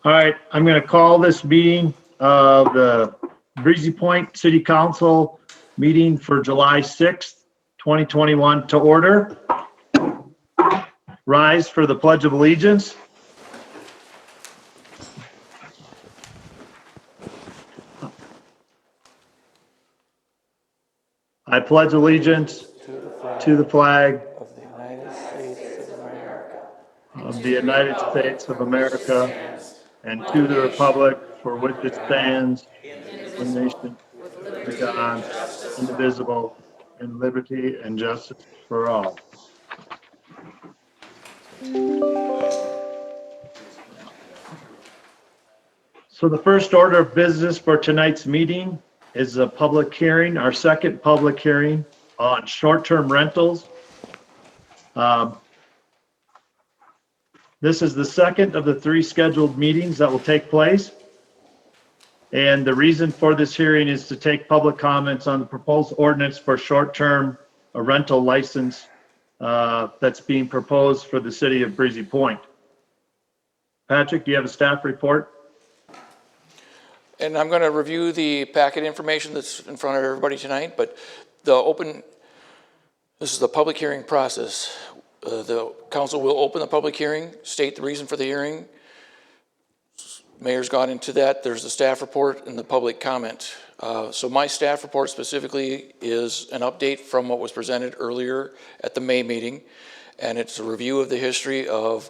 All right, I'm going to call this meeting of the Breezy Point City Council meeting for July 6th, 2021 to order. Rise for the Pledge of Allegiance. I pledge allegiance to the flag of the United States of America and to the republic for which it stands, one nation, under God, indivisible, in liberty and justice for all. So the first order of business for tonight's meeting is a public hearing, our second public hearing on short-term rentals. This is the second of the three scheduled meetings that will take place. And the reason for this hearing is to take public comments on the proposed ordinance for short-term rental license that's being proposed for the city of Breezy Point. Patrick, do you have a staff report? And I'm going to review the packet information that's in front of everybody tonight, but this is the public hearing process. The council will open the public hearing, state the reason for the hearing. Mayor's gone into that. There's the staff report and the public comment. So my staff report specifically is an update from what was presented earlier at the May meeting. And it's a review of the history of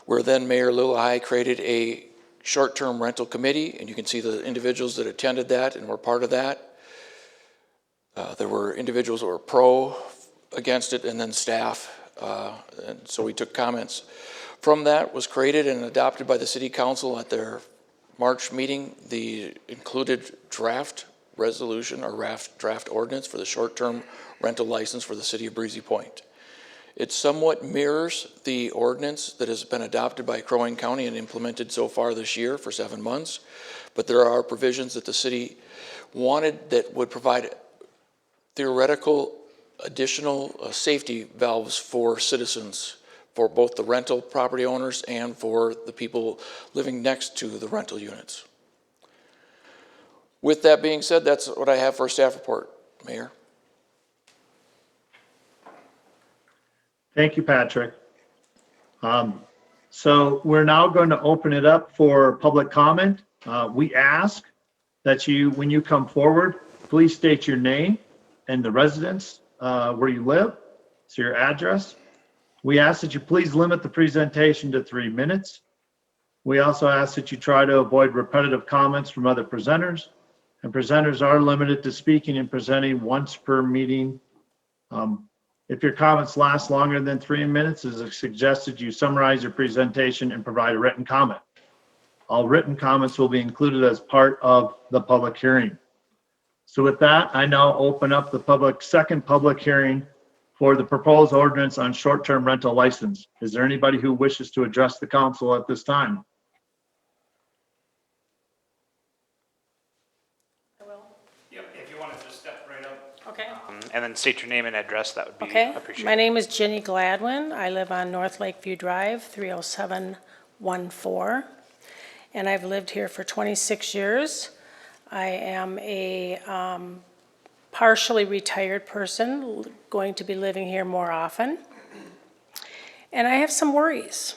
where then Mayor Lillehei created a short-term rental committee. And you can see the individuals that attended that and were part of that. There were individuals that were pro, against it, and then staff. And so we took comments. From that was created and adopted by the City Council at their March meeting, the included draft resolution or draft ordinance for the short-term rental license for the City of Breezy Point. It somewhat mirrors the ordinance that has been adopted by Crow Wing County and implemented so far this year for 7 months, but there are provisions that the city wanted that would provide theoretical additional safety valves for citizens, for both the rental property owners and for the people living next to the rental units. With that being said, that's what I have for a staff report, Mayor. Thank you, Patrick. So we're now going to open it up for public comment. We ask that you, when you come forward, please state your name and the residence where you live, so your address. We ask that you please limit the presentation to 3 minutes. We also ask that you try to avoid repetitive comments from other presenters, and presenters are limited to speaking and presenting once per meeting. If your comments last longer than 3 minutes, it is suggested you summarize your presentation and provide a written comment. All written comments will be included as part of the public hearing. So with that, I now open up the second public hearing for the proposed ordinance on short-term rental license. Is there anybody who wishes to address the council at this time? I will. Yep, if you want to just step right up. Okay. And then state your name and address, that would be Okay. appreciated. My name is Jenny Gladwin. I live on North Lakeview Drive, 30714. And I've lived here for 26 years. I am a partially retired person, going to be living here more often. And I have some worries.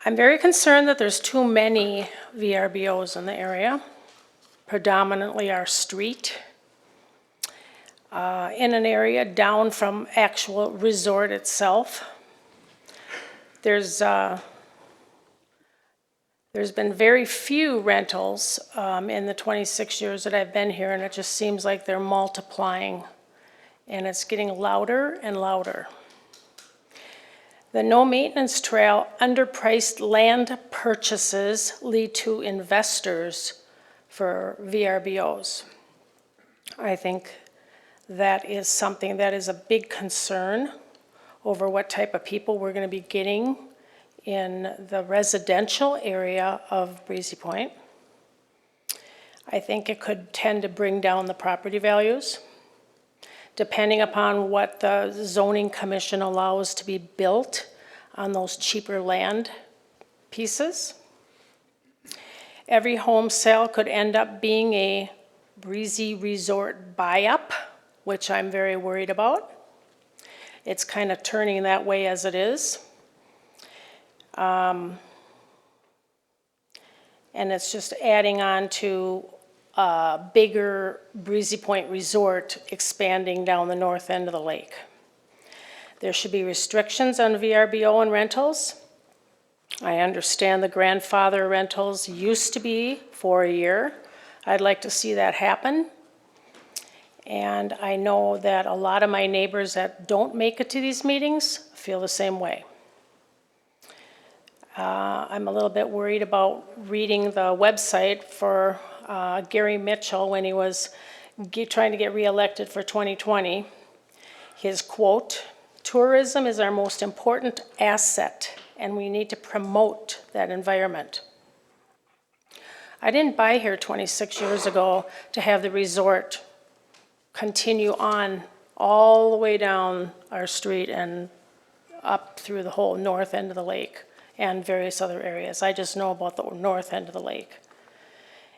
I'm very concerned that there's too many VRBOs in the area, predominantly our street, in an area down from actual resort itself. There's been very few rentals in the 26 years that I've been here, and it just seems like they're multiplying, and it's getting louder and louder. The no maintenance trail, underpriced land purchases lead to investors for VRBOs. I think that is something that is a big concern over what type of people we're going to be getting in the residential area of Breezy Point. I think it could tend to bring down the property values, depending upon what the zoning commission allows to be built on those cheaper land pieces. every home sale could end up being a breezy resort buy-up, which I'm very worried about. It's kind of turning that way as it is. And it's just adding on to a bigger Breezy Point Resort expanding down the north end of the lake. There should be restrictions on VRBO and rentals. I understand the grandfather rentals used to be for a year. I'd like to see that happen. And I know that a lot of my neighbors that don't make it to these meetings feel the same way. I'm a little bit worried about reading the website for Gary Mitchell when he was trying to get reelected for 2020. His quote, "Tourism is our most important asset, and we need to promote that environment." I didn't buy here 26 years ago to have the resort continue on all the way down our street and up through the whole north end of the lake and various other areas. I just know about the north end of the lake.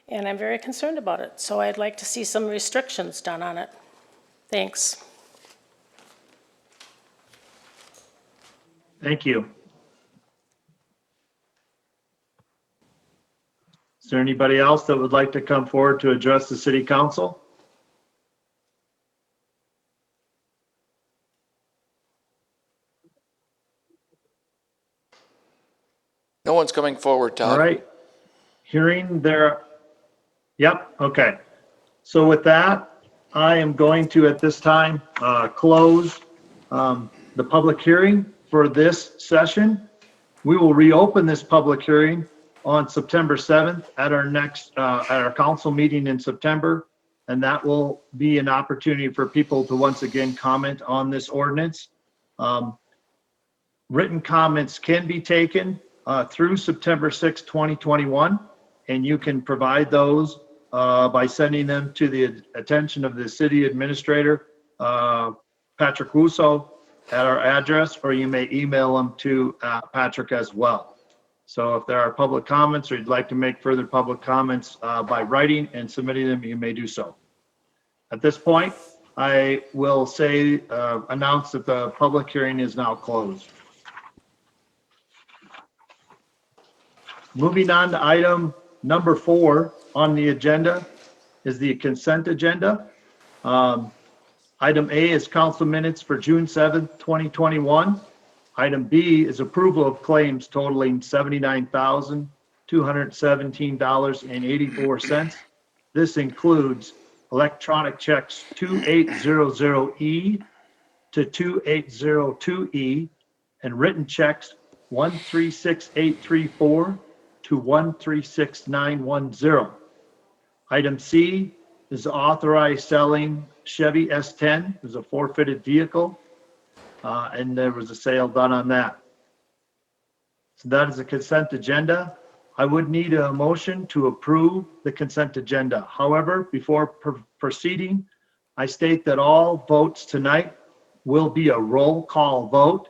And I'm very concerned about it, so I'd like to see some restrictions done on it. Thanks. Thank you. Is there anybody else that would like to come forward to address the city council? No one's coming forward, Todd. All right. Hearing there, yep, okay. So with that, I am going to, at this time, close the public hearing for this session. We will reopen this public hearing on September 7th at our next, at our council meeting in September. And that will be an opportunity for people to once again comment on this ordinance. Written comments can be taken through September 6, 2021, and you can provide those by sending them to the attention of the city administrator, Patrick Russo, at our address, or you may email them to Patrick as well. So if there are public comments or you'd like to make further public comments by writing and submitting them, you may do so. At this point, I will say, announce that the public hearing is now closed. Moving on to item number 4 on the agenda is the consent agenda. Item A is council minutes for June 7th, 2021. Item B is approval of claims totaling $79,217.84. This includes electronic checks 2800E to 2802E and written checks 136834 to 136910. Item C is authorized selling Chevy S10. It was a forfeited vehicle, and there was a sale done on that. So that is a consent agenda. I would need a motion to approve the consent agenda. However, before proceeding, I state that all votes tonight will be a roll call vote,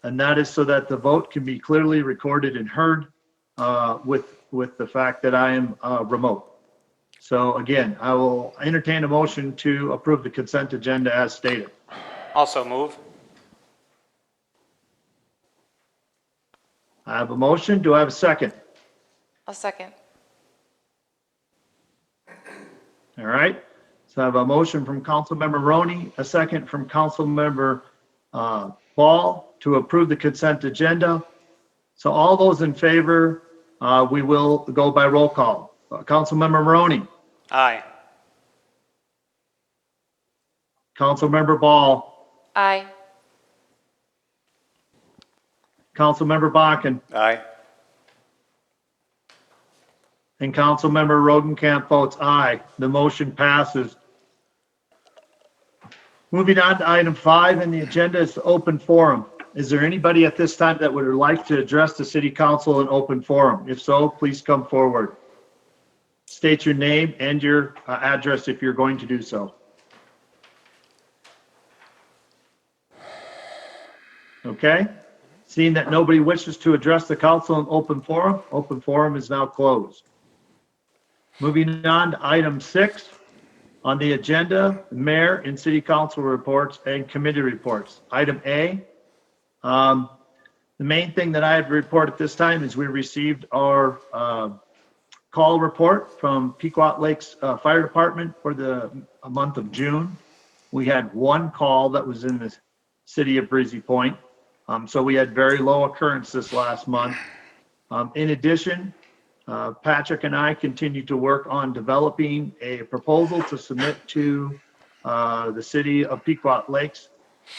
and that is so that the vote can be clearly recorded and heard with the fact that I am remote. So again, I will entertain a motion to approve the consent agenda as stated. Also move. I have a motion. Do I have a second? I'll second. All right. So I have a motion from Councilmember Roney, a second from Councilmember Ball to approve the consent agenda. So all those in favor, we will go by roll call. Councilmember Roney, Aye. Councilmember Ball, Aye. Councilmember Bakken, Aye. and Councilmember Rodenkamp votes aye. The motion passes. Moving on to item 5 in the agenda is the open forum. Is there anybody at this time that would like to address the city council in open forum? If so, please come forward. State your name and your address if you're going to do so. Okay. Seeing that nobody wishes to address the council in open forum is now closed. Moving on to item 6 on the agenda, mayor and city council reports and committee reports. Item A, the main thing that I have to report at this time is we received our call report from Pequot Lakes Fire Department for the month of June. We had one call that was in the city of Breezy Point. So we had very low occurrence this last month. In addition, Patrick and I continue to work on developing a proposal to submit to the city of Pequot Lakes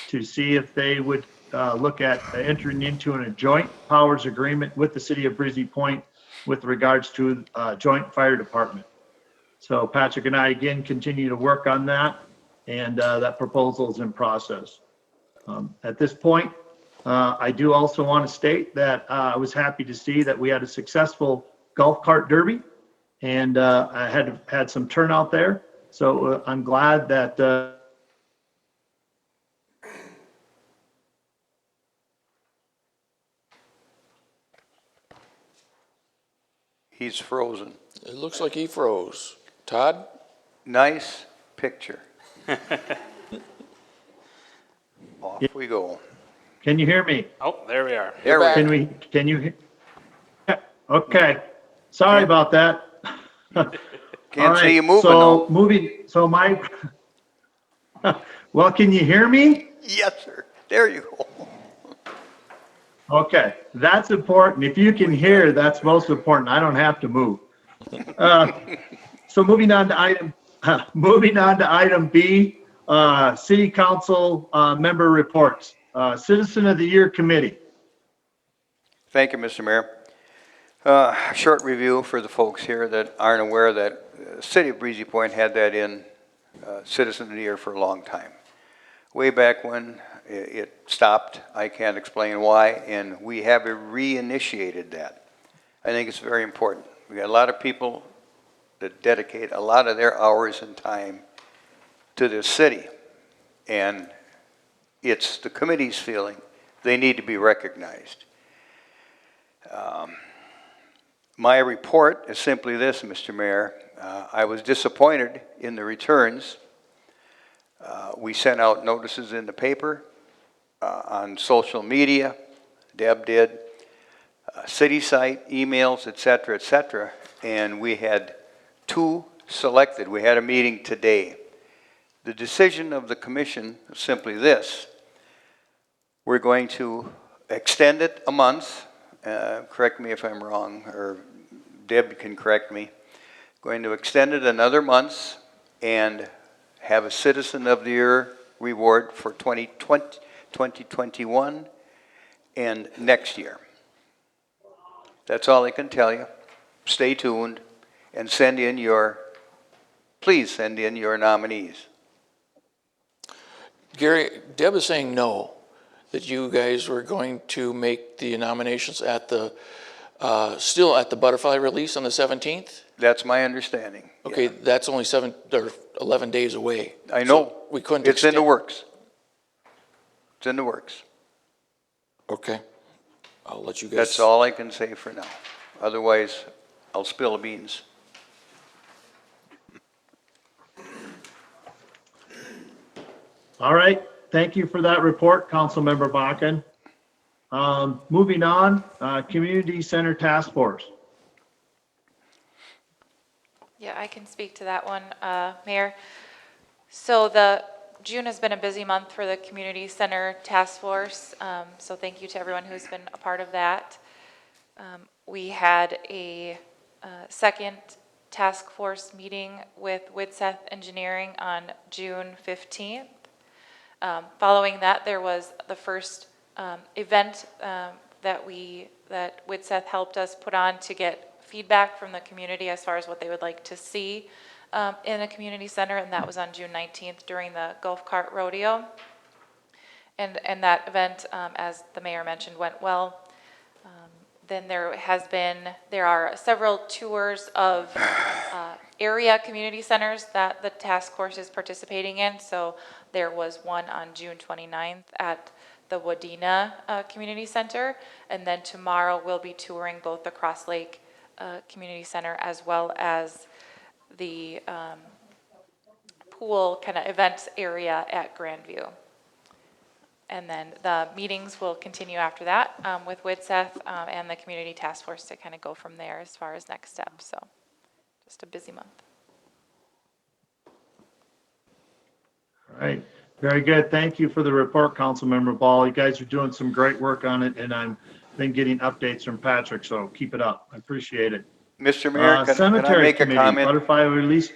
to see if they would look at entering into a joint powers agreement with the city of Breezy Point with regards to joint fire department. So Patrick and I again continue to work on that, and that proposal is in process. At this point, I do also want to state that I was happy to see that we had a successful golf cart derby, and I had some turnout there. So I'm glad that He's frozen. It looks like he froze. Todd? Nice picture. Off we go. can you hear me? Oh, there we are. There back. we Can you hear? Yeah, okay. Sorry about that. Can't All see right, you moving so though. so my, well, can you hear me? Yes, sir. There you go. Okay, that's important. If you can hear, that's most important. I don't have to move. So moving on to item B, city council member reports. Citizen of the Year Committee. Thank you, Mr. Mayor. Short review for the folks here that aren't aware that the city of Breezy Point had that in Citizen of the Year for a long time. Way back when it stopped, I can't explain why, and we have reinitiated that. I think it's very important. We got a lot of people that dedicate a lot of their hours and time to this city, and it's the committee's feeling they need to be recognized. My report is simply this, Mr. Mayor. I was disappointed in the returns. We sent out notices in the paper, on social media, Deb did, city site, emails, et cetera, and we had 2 selected. We had a meeting today. The decision of the commission is simply this. We're going to extend it a month. Correct me if I'm wrong, or Deb can correct me. Going to extend it another month and have a Citizen of the Year reward for 2021 and next year. That's all I can tell you. Stay tuned and please send in your nominees. Gary, Deb is saying no, that you guys were going to make the nominations at the, still at the butterfly release on the 17th? That's my understanding. Okay, Yeah. that's only 11 days away. I know. So we couldn't It's in the extend- works. It's in the works. Okay, I'll let you guys. That's all I can say for now. Otherwise, I'll spill the beans. All right, thank you for that report, Councilmember Bakken. Moving on, Community Center Task Force. Yeah, I can speak to that one, Mayor. So June has been a busy month for the Community Center Task Force, so thank you to everyone who's been a part of that. We had a second task force meeting with Widseth Engineering on June 15th. Following that, there was the first event that Widseth helped us put on to get feedback from the community as far as what they would like to see in a community center, and that was on June 19th during the Golf Cart Rodeo. And that event, as the mayor mentioned, went well. Then there are several tours of area community centers that the task force is participating in. So there was one on June 29th at the Wadena Community Center, and then tomorrow we'll be touring both the Cross Lake Community Center as well as the pool kind of events area at Grandview. And then the meetings will continue after that with WIDSEF and the Community Task Force to kind of go from there as far as next steps. So just a busy month. All right, very good. Thank you for the report, Councilmember Ball. You guys are doing some great work on it, and I've been getting updates from Patrick, so keep it up. I appreciate it. Mr. Mayor, can I Cemetery make a Committee, comment? butterfly release,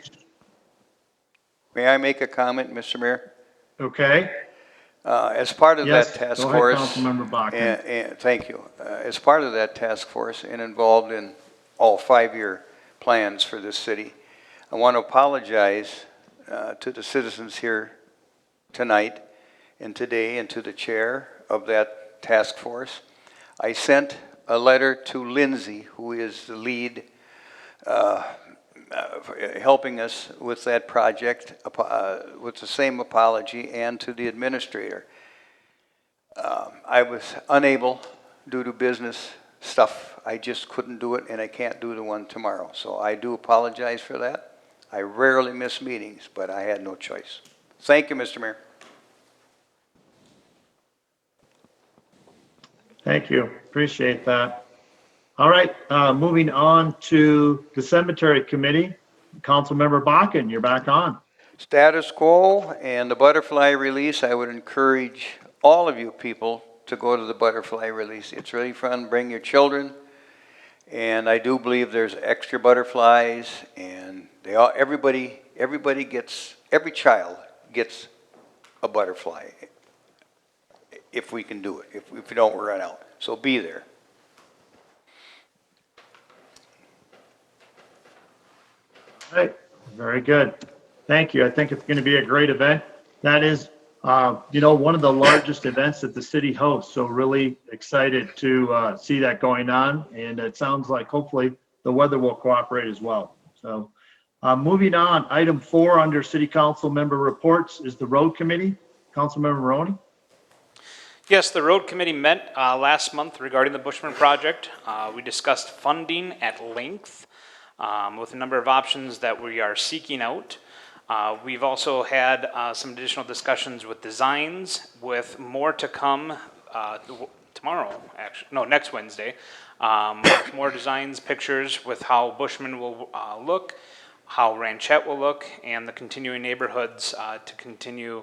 May I make a comment, Mr. Mayor? okay? As part of Yes, that task go ahead, force. Councilmember Bachman. And thank you. As part of that task force and involved in all 5-year plans for this city, I want to apologize to the citizens here tonight and today and to the chair of that task force. I sent a letter to Lindsay, who is the lead helping us with that project, with the same apology, and to the administrator. I was unable, due to business stuff, I just couldn't do it, and I can't do the one tomorrow. So I do apologize for that. I rarely miss meetings, but I had no choice. Thank you, Mr. Mayor. Thank you, appreciate that. All right, moving on to the Cemetery Committee. Councilmember Bakken, you're back on. Status quo and the butterfly release, I would encourage all of you people to go to the butterfly release. It's really fun. Bring your children. And I do believe there's extra butterflies, and every child gets a butterfly if we can do it, if we don't run out. So be there. All right, very good. Thank you. I think it's going to be a great event. That is, one of the largest events that the city hosts. So really excited to see that going on. And it sounds like hopefully the weather will cooperate as well. So moving on, item 4 under City Council member reports is the Road Committee. Councilmember Maroney. Yes, the road committee met last month regarding the Bushman project. We discussed funding at length with a number of options that we are seeking out. We've also had some additional discussions with designs, with more to come tomorrow, actually, no, next Wednesday. More designs, pictures with how Bushman will look, how Ranchette will look, and the continuing neighborhoods to continue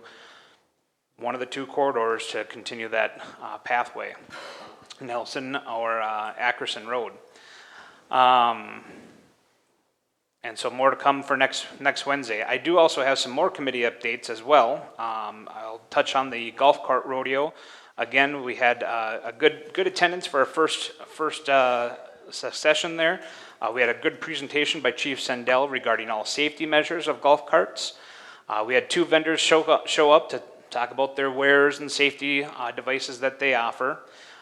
one of the 2 corridors to continue that pathway, Nelson or Ackerson Road. And so more to come for next Wednesday. I do also have some more committee updates as well. I'll touch on the golf cart rodeo. Again, we had a good attendance for our first session there. We had a good presentation by Chief Sendell regarding all safety measures of golf carts. We had 2 vendors show up to talk about their wares and safety devices that they offer.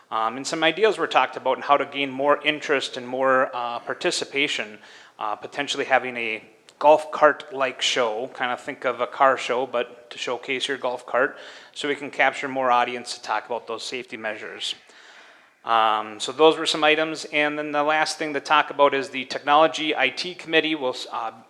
And some ideas were talked about on how to gain more interest and more participation, potentially having a golf cart-like show, kind of think of a car show, but to showcase your golf cart, so we can capture more audience to talk about those safety measures. So those were some items, and then the last thing to talk about is the Technology IT Committee will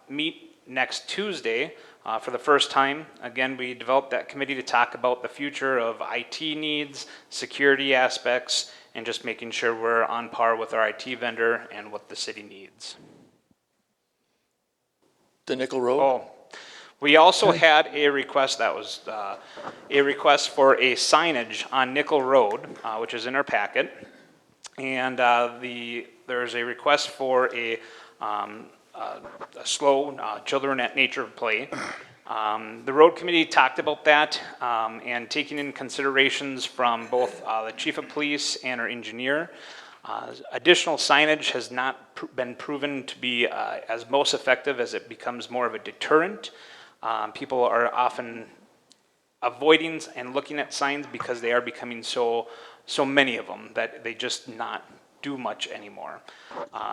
meet next Tuesday for the first time. Again, we developed that committee to talk about the future of IT needs, security aspects, and just making sure we're on par with our IT vendor and what the city needs. The Nickel Road? Oh, we also had a request that was a request for a signage on Nickel Road, which is in our packet. And there's a request for a slow children at nature play. The road committee talked about that and taking in considerations from both the chief of police and our engineer. Additional signage has not been proven to be as most effective, as it becomes more of a deterrent. People are often avoiding and looking at signs because they are becoming so many of them that they just not do much anymore.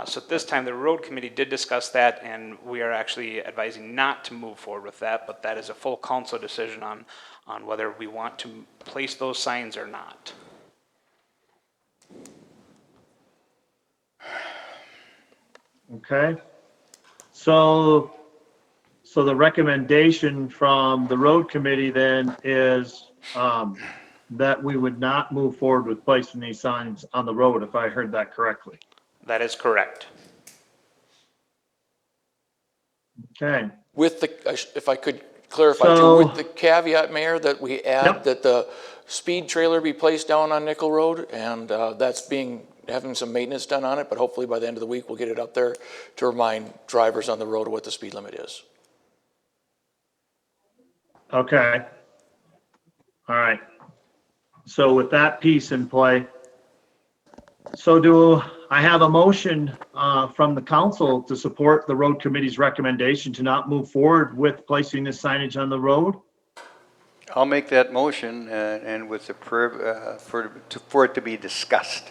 So at this time, the road committee did discuss that, and we are actually advising not to move forward with that, but that is a full council decision on whether we want to place those signs or not. Okay. So So the recommendation from the road committee then is that we would not move forward with placing these signs on the road, if I heard that correctly. That is correct. Okay, With the, if I could clarify too, So- with the caveat, Mayor, that we add Yep. that the speed trailer be placed down on Nickel Road, and that's having some maintenance done on it, but hopefully by the end of the week, we'll get it up there to remind drivers on the road what the speed limit is. okay. All right. So with that piece in play, so do I have a motion from the council to support the road committee's recommendation to not move forward with placing this signage on the road? I'll make that motion and with the, for it to be discussed.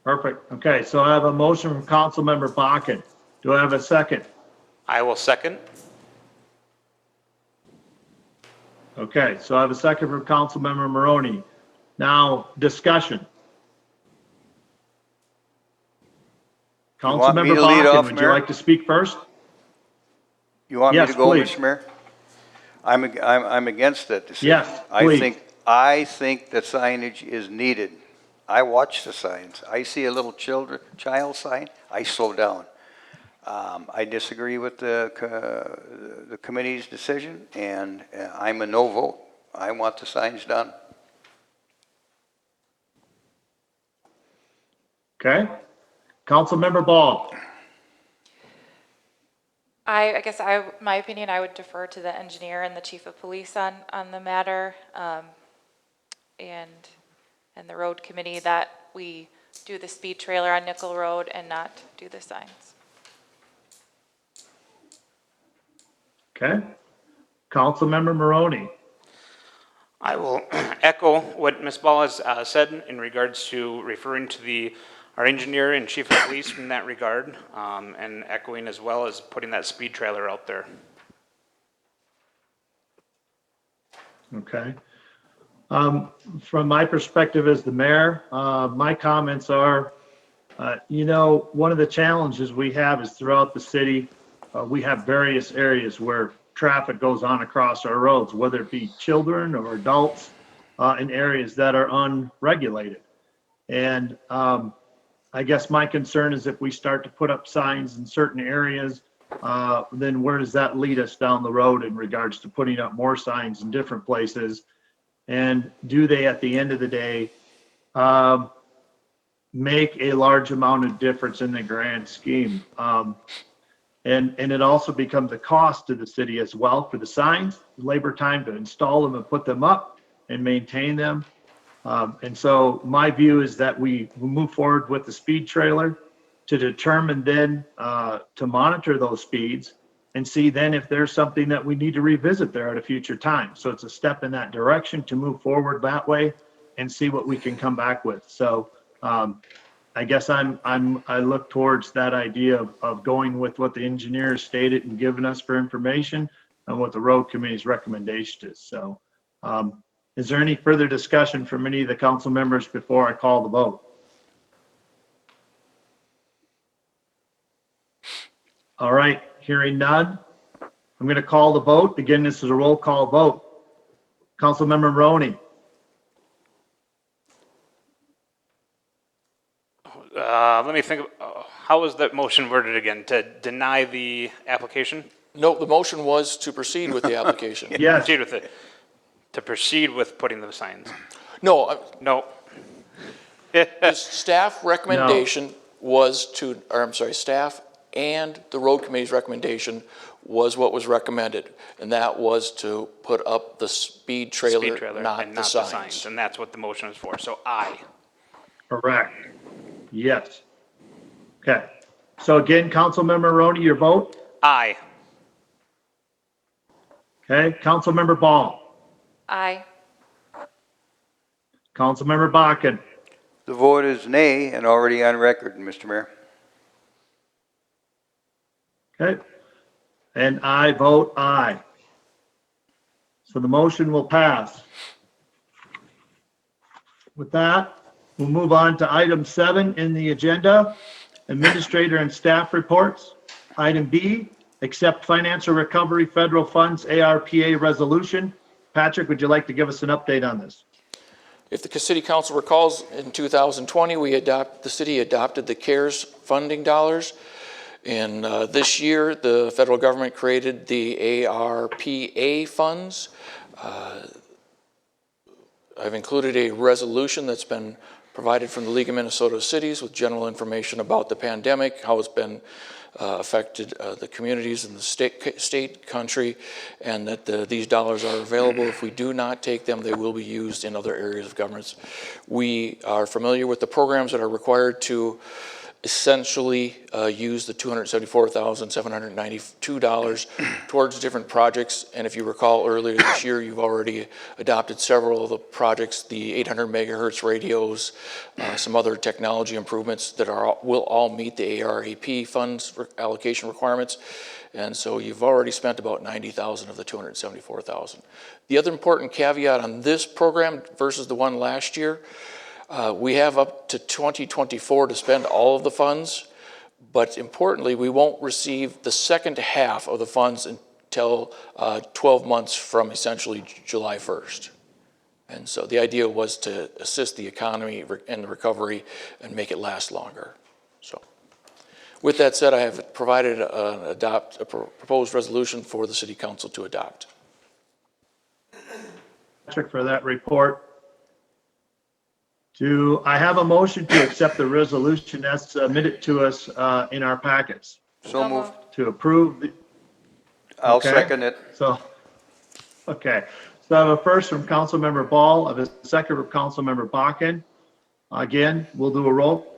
Perfect. Okay, so I have a motion from Councilmember Bakken. Do I have a second? I will second. Okay, so I have a second from Councilmember Maroney. Now, discussion. want me Councilmember to lead Bakken, off, would you Mayor? like to speak first? You want me Yes, to go, please. Mr. Mayor? I'm against that decision. Yes, please. I think that signage is needed. I watch the signs. I see a little child sign, I slow down. I disagree with the committee's decision, and I'm a no vote. I want the signs done. Okay. Councilmember Ball. I guess my opinion, I would defer to the engineer and the chief of police on the matter, and the road committee, that we do the speed trailer on Nickel Road and not do the signs. Okay. Councilmember Maroney. I will echo what Ms. Ball has said in regards to referring to our engineer and chief of police in that regard, and echoing as well as putting that speed trailer out there. Okay. From my perspective as the mayor, my comments are, one of the challenges we have is throughout the city, we have various areas where traffic goes on across our roads, whether it be children or adults, in areas that are unregulated. And I guess my concern is if we start to put up signs in certain areas, then where does that lead us down the road in regards to putting up more signs in different places? And do they, at the end of the day, make a large amount of difference in the grand scheme? And it also becomes a cost to the city as well for the signs, labor time to install them and put them up and maintain them. And so my view is that we move forward with the speed trailer to determine then to monitor those speeds and see then if there's something that we need to revisit there at a future time. So it's a step in that direction to move forward that way and see what we can come back with. So I guess I look towards that idea of going with what the engineer stated and given us for information and what the road committee's recommendation is. So is there any further discussion from any of the council members before I call the vote? All right, hearing none, I'm going to call the vote. Again, this is a roll call vote. Councilmember Maroney. Let me think, how was that motion worded again? To deny the application? No, the motion was to proceed with the application. Yes. Proceed with it. To proceed with putting the signs? No, No. the staff recommendation was to, or I'm sorry, staff and the road committee's recommendation was what was recommended. And that was to put up the speed trailer, Speed trailer not and the not the signs. signs. And that's what the motion is for. So aye. Correct. Yes. Okay. So again, Councilmember Maroney, your vote? Aye. Okay. Councilmember Ball. Aye. Councilmember Bakken. The vote is nay and already on record, Mr. Mayor. Okay. And I vote aye. So the motion will pass. With that, we'll move on to item 7 in the agenda, administrator and staff reports. Item B, accept financial recovery federal funds ARPA resolution. Patrick, would you like to give us an update on this? If the city council recalls, in 2020, the city adopted the CARES funding dollars. And this year, the federal government created the ARPA funds. I've included a resolution that's been provided from the League of Minnesota Cities with general information about the pandemic, how it's been affected the communities in the state, country, and that these dollars are available. If we do not take them, they will be used in other areas of governments. We are familiar with the programs that are required to essentially use the $274,792 towards different projects. And if you recall, earlier this year, you've already adopted several of the projects, the 800 megahertz radios, some other technology improvements that will all meet the ARAP funds allocation requirements. And so you've already spent about $90,000 of the $274,000. The other important caveat on this program versus the one last year, we have up to 2024 to spend all of the funds, but importantly, we won't receive the second half of the funds until 12 months from essentially July 1st. And so the idea was to assist the economy and the recovery and make it last longer. So with that said, I have provided a proposed resolution for the city council to adopt. Patrick, for that report. Do I have a motion to accept the resolution as submitted to us in our packets? So moved. To approve the, I'll Okay. second it. so, okay. So I have a first from Councilmember Ball, I have a second from Councilmember Bakken. Again, we'll do a roll.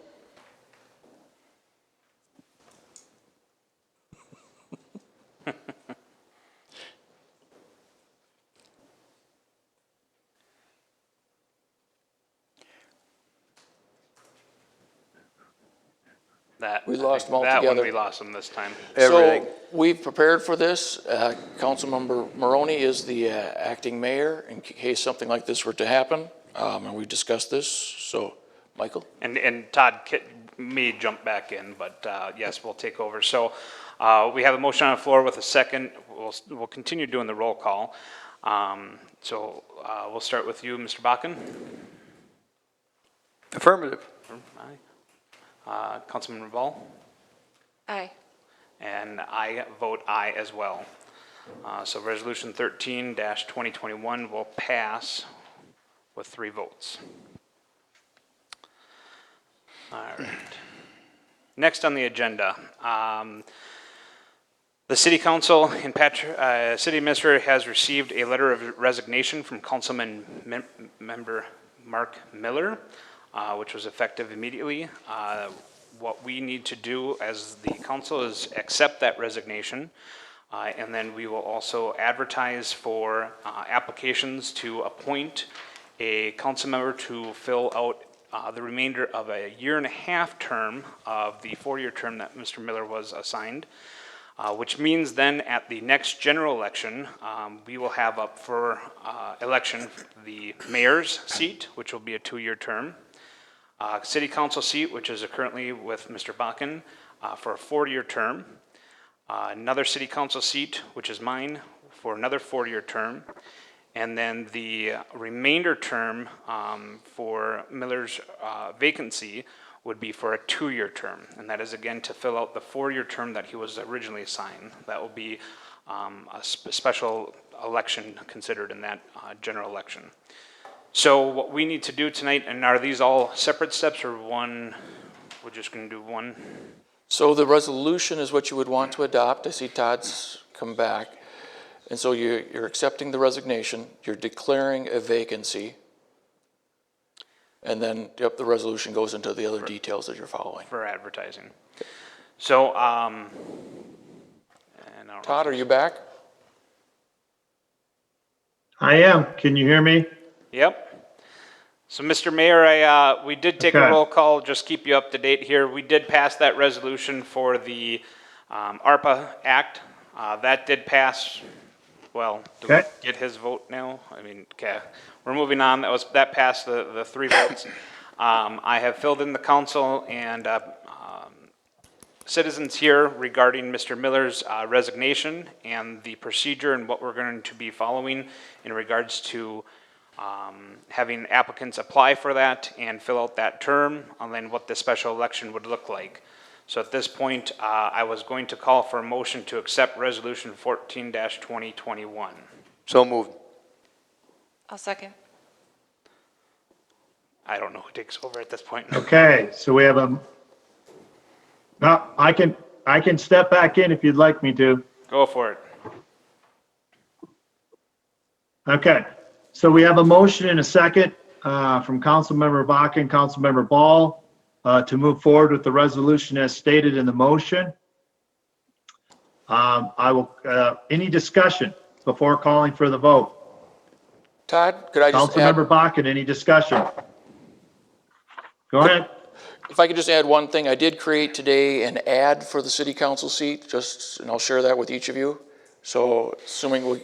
We lost them all That one, together. we lost them this time. Everything. So we've prepared for this. Councilmember Maroney is the acting mayor in case something like this were to happen. And we discussed this. So, Michael? And Todd may jump back in, but yes, we'll take over. So we have a motion on the floor with a second. We'll continue doing the roll call. So we'll start with you, Mr. Bakken. Affirmative. Aye. Councilman Ball? Aye. And I vote aye as well. So Resolution 13-2021 will pass with 3 votes. All right. Next on the agenda, the City Council and City Administrator has received a letter of resignation from Councilman Member Mark Miller, which was effective immediately. What we need to do as the council is accept that resignation, and then we will also advertise for applications to appoint a council member to fill out the remainder of a 1.5-year term of the 4-year term that Mr. Miller was assigned, which means then at the next general election, we will have up for election the mayor's seat, which will be a 2-year term, city council seat, which is currently with Mr. Bakken for a 4-year term, another city council seat, which is mine, for another 4-year term, and then the remainder term for Miller's vacancy would be for a 2-year term, and that is again to fill out the 4-year term that he was originally assigned. That will be a special election considered in that general election. So what we need to do tonight, and are these all separate steps or one? We're just going to do one. So the resolution is what you would want to adopt. I see Todd's come back. And so you're accepting the resignation, you're declaring a vacancy, and then, yep, the resolution goes into the other details that you're following. For advertising. So, and I don't know. Todd, are you back? I am. Can you hear me? Yep. So, Mr. Mayor, we did take a Okay. roll call, just keep you up to date here. We did pass that resolution for the ARPA Act. That did pass. Well, do we Okay. get his vote now? I mean, okay, we're moving on. That passed the 3 votes. I have filled in the council and citizens here regarding Mr. Miller's resignation and the procedure and what we're going to be following in regards to having applicants apply for that and fill out that term, and then what the special election would look like. So at this point, I was going to call for a motion to accept Resolution 14-2021. So moved. I'll second. I don't know who takes over at this point. Okay, so we have a, no, I can step back in if you'd like me to. Go for it. Okay, so we have a motion and a second from Councilmember Baca and Councilmember Ball to move forward with the resolution as stated in the motion. Any discussion before calling for the vote? Todd, could I just add, Councilmember Baca, any discussion? Go ahead. if I could just add one thing, I did create today an ad for the city council seat, and I'll share that with each of you. So assuming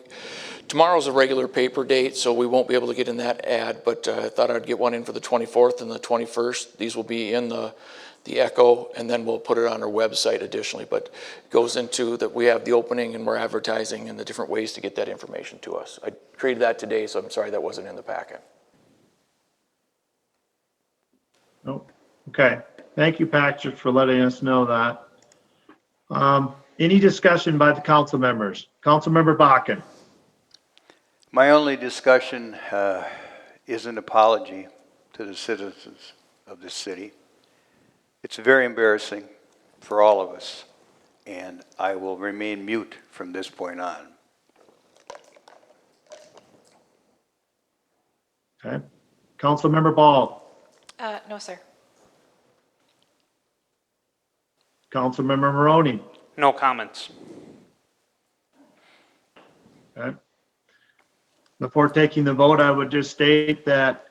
tomorrow's a regular paper date, so we won't be able to get in that ad, but I thought I'd get one in for the 24th and the 21st. These will be in the Echo, and then we'll put it on our website additionally, but it goes into that we have the opening and we're advertising and the different ways to get that information to us. I created that today, so I'm sorry that wasn't in the packet. No. Okay, thank you, Patrick, for letting us know that. Any discussion by the council members? Councilmember Baca. My only discussion is an apology to the citizens of this city. It's very embarrassing for all of us, and I will remain mute from this point on. Okay. Councilmember Ball. No, sir. Councilmember Maroney. No comments. Okay. Before taking the vote, I would just state that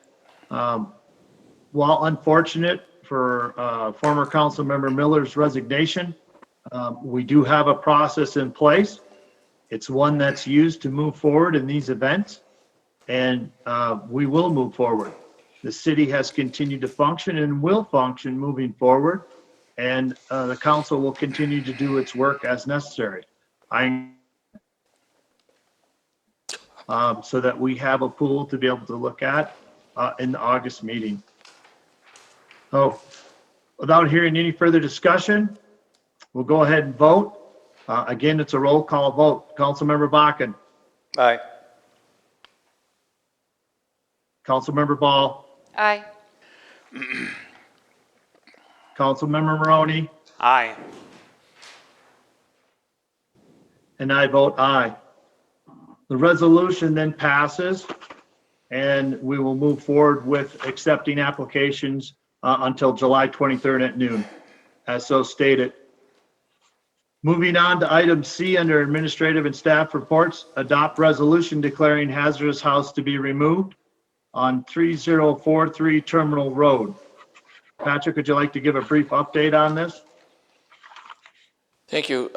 while unfortunate for former Councilmember Miller's resignation, we do have a process in place. It's one that's used to move forward in these events, and we will move forward. The city has continued to function and will function moving forward, and the council will continue to do its work as necessary. So that we have a pool to be able to look at in the August meeting. So without hearing any further discussion, we'll go ahead and vote. Again, it's a roll call vote. Councilmember Baca. Aye. Councilmember Ball. Aye. Councilmember Maroney. Aye. And I vote aye. The resolution then passes, and we will move forward with accepting applications until July 23rd at noon, as so stated. Moving on to item C under administrative and staff reports, adopt resolution declaring hazardous house to be removed on 3043 Terminal Road. Patrick, would you like to give a brief update on this? Thank you.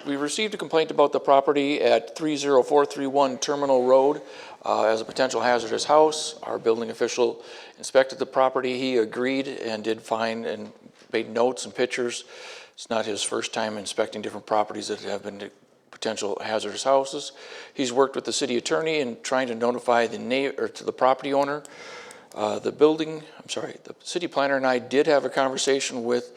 We received a complaint about the property at 30431 Terminal Road as a potential hazardous house. Our building official inspected the property. He agreed and did find and made notes and pictures. It's not his first time inspecting different properties that have been potential hazardous houses. He's worked with the city attorney in trying to notify to the property owner. The city planner and I did have a conversation with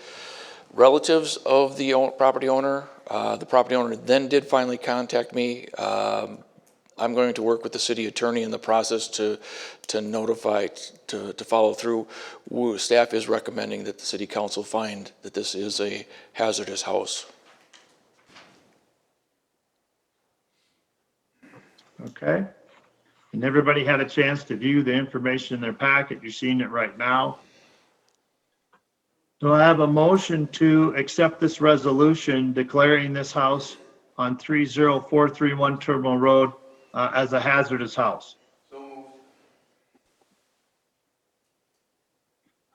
relatives of the property owner. The property owner then did finally contact me. I'm going to work with the city attorney in the process to notify, to follow through. Staff is recommending that the city council find that this is a hazardous house. Okay. And everybody had a chance to view the information in their packet. You're seeing it right now. Do I have a motion to accept this resolution declaring this house on 30431 Terminal Road as a hazardous house?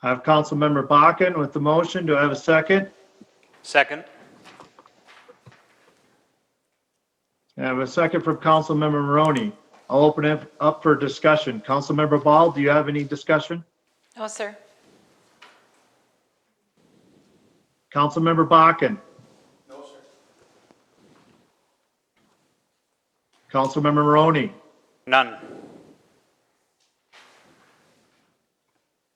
I have Councilmember Baca with the motion. Do I have a second? Second. I have a second from Councilmember Maroney. I'll open it up for discussion. Councilmember Ball, do you have any discussion? No, sir. Councilmember Bakken? No, sir. Councilmember Maroney? None.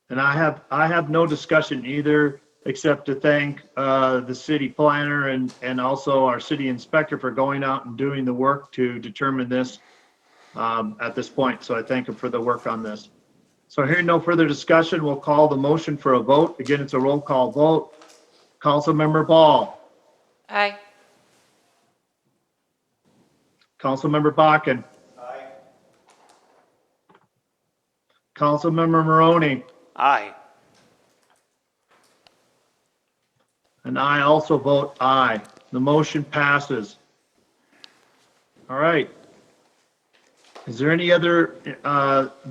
And I have no discussion either, except to thank the city planner and also our city inspector for going out and doing the work to determine this at this point. So I thank him for the work on this. So hearing no further discussion, we'll call the motion for a vote. Again, it's a roll call vote. Councilmember Ball. Aye. Councilmember Bakken. Aye. Councilmember Maroney. Aye. And I also vote aye. The motion passes. All right. Is there any other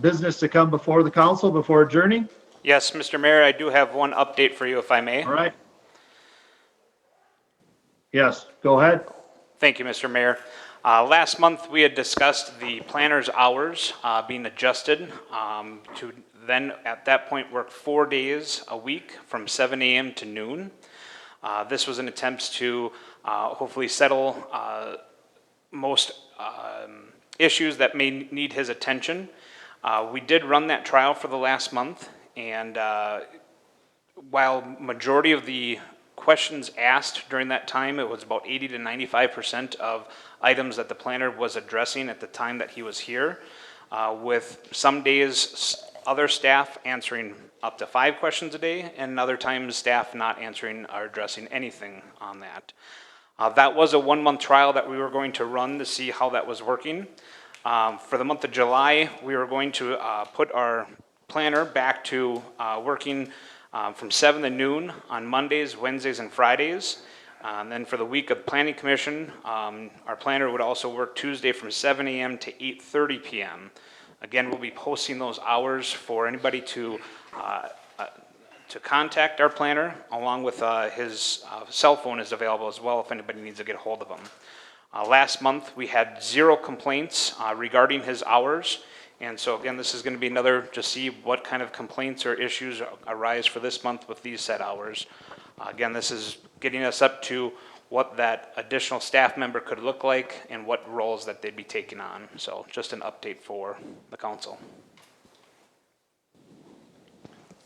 business to come before the council before adjourning? Yes, Mr. Mayor, I do have one update for you, if I may. All right. Yes, go ahead. Thank you, Mr. Mayor. Last month, we had discussed the planner's hours being adjusted to then, at that point, work 4 days a week from 7 a.m. to noon. This was an attempt to hopefully settle most issues that may need his attention. We did run that trial for the last month, and while majority of the questions asked during that time, it was about 80 to 95% of items that the planner was addressing at the time that he was here, with some days other staff answering up to 5 questions a day, and other times staff not answering or addressing anything on that. That was a 1-month trial that we were going to run to see how that was working. For the month of July, we were going to put our planner back to working from 7 to noon on Mondays, Wednesdays, and Fridays. And then for the week of Planning Commission, our planner would also work Tuesday from 7 a.m. to 8:30 p.m. Again, we'll be posting those hours for anybody to contact our planner, along with his cell phone is available as well if anybody needs to get a hold of him. Last month, we had 0 complaints regarding his hours. And so again, this is going to be another to see what kind of complaints or issues arise for this month with these set hours. Again, this is getting us up to what that additional staff member could look like and what roles that they'd be taking on. So just an update for the council.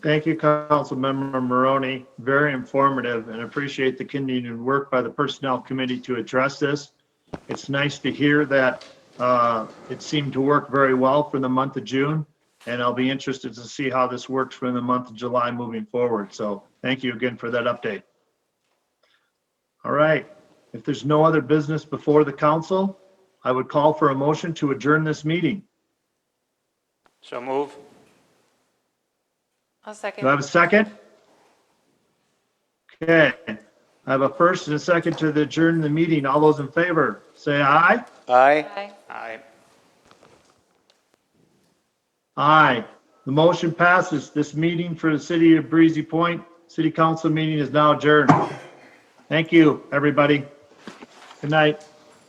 Thank you, Councilmember Maroney. Very informative, and appreciate the continued work by the Personnel Committee to address this. It's nice to hear that it seemed to work very well for the month of June, and I'll be interested to see how this works for the month of July moving forward. So thank you again for that update. All right. If there's no other business before the council, I would call for a motion to adjourn this meeting. So move. I'll second. Do I have a second? Okay. I have a first and a second to adjourn the meeting. All those in favor, say aye. Aye. Aye. Aye. Aye. The motion passes. This meeting for the city of Breezy Point City Council meeting is now adjourned. Thank you, everybody. Good night.